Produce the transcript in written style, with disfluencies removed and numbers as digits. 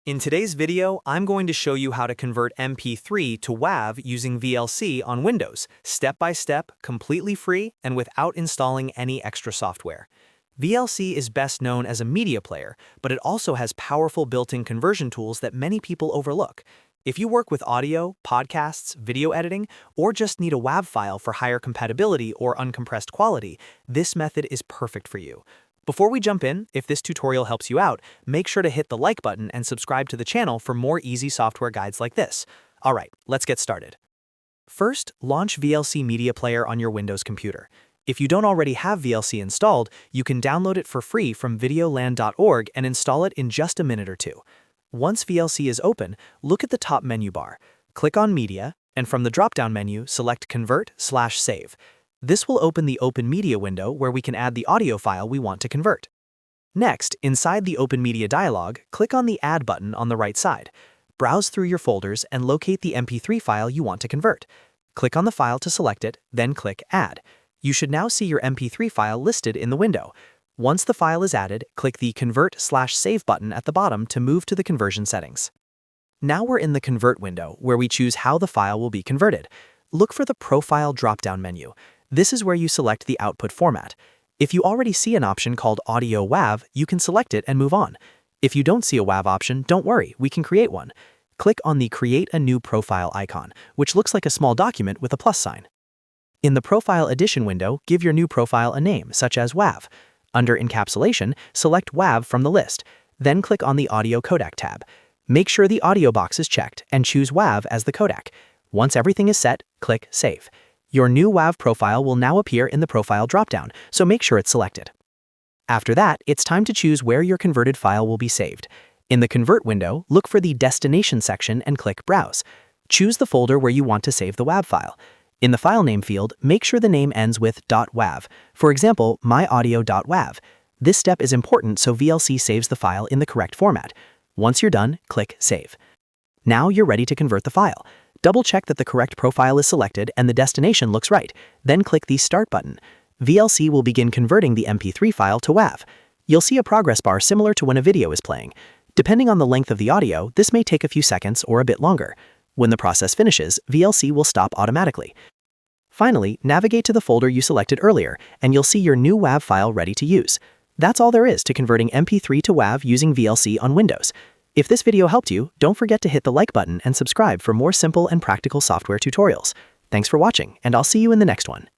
In today's video, I'm going to show you how to convert MP3 to WAV using VLC on Windows, step by step, completely free, and without installing any extra software. VLC is best known as a media player, but it also has powerful built-in conversion tools that many people overlook. If you work with audio, podcasts, video editing, or just need a WAV file for higher compatibility or uncompressed quality, this method is perfect for you. Before we jump in, if this tutorial helps you out, make sure to hit the like button and subscribe to the channel for more easy software guides like this. Alright, let's get started. First, launch VLC Media Player on your Windows computer. If you don't already have VLC installed, you can download it for free from videoland.org and install it in just a minute or two. Once VLC is open, look at the top menu bar. Click on Media, and from the drop-down menu, select Convert/Save. This will open the Open Media window where we can add the audio file we want to convert. Next, inside the Open Media dialog, click on the Add button on the right side. Browse through your folders and locate the MP3 file you want to convert. Click on the file to select it, then click Add. You should now see your MP3 file listed in the window. Once the file is added, click the Convert/Save button at the bottom to move to the conversion settings. Now we're in the Convert window, where we choose how the file will be converted. Look for the Profile drop-down menu. This is where you select the output format. If you already see an option called Audio WAV, you can select it and move on. If you don't see a WAV option, don't worry, we can create one. Click on the Create a New Profile icon, which looks like a small document with a plus sign. In the Profile Edition window, give your new profile a name, such as WAV. Under Encapsulation, select WAV from the list, then click on the Audio Codec tab. Make sure the audio box is checked and choose WAV as the codec. Once everything is set, click Save. Your new WAV profile will now appear in the Profile dropdown, so make sure it's selected. After that, it's time to choose where your converted file will be saved. In the Convert window, look for the Destination section and click Browse. Choose the folder where you want to save the WAV file. In the file name field, make sure the name ends with .wav. For example, myaudio.wav. This step is important so VLC saves the file in the correct format. Once you're done, click Save. Now you're ready to convert the file. Double-check that the correct profile is selected and the destination looks right, then click the Start button. VLC will begin converting the MP3 file to WAV. You'll see a progress bar similar to when a video is playing. Depending on the length of the audio, this may take a few seconds or a bit longer. When the process finishes, VLC will stop automatically. Finally, navigate to the folder you selected earlier, and you'll see your new WAV file ready to use. That's all there is to converting MP3 to WAV using VLC on Windows. If this video helped you, don't forget to hit the like button and subscribe for more simple and practical software tutorials. Thanks for watching, and I'll see you in the next one.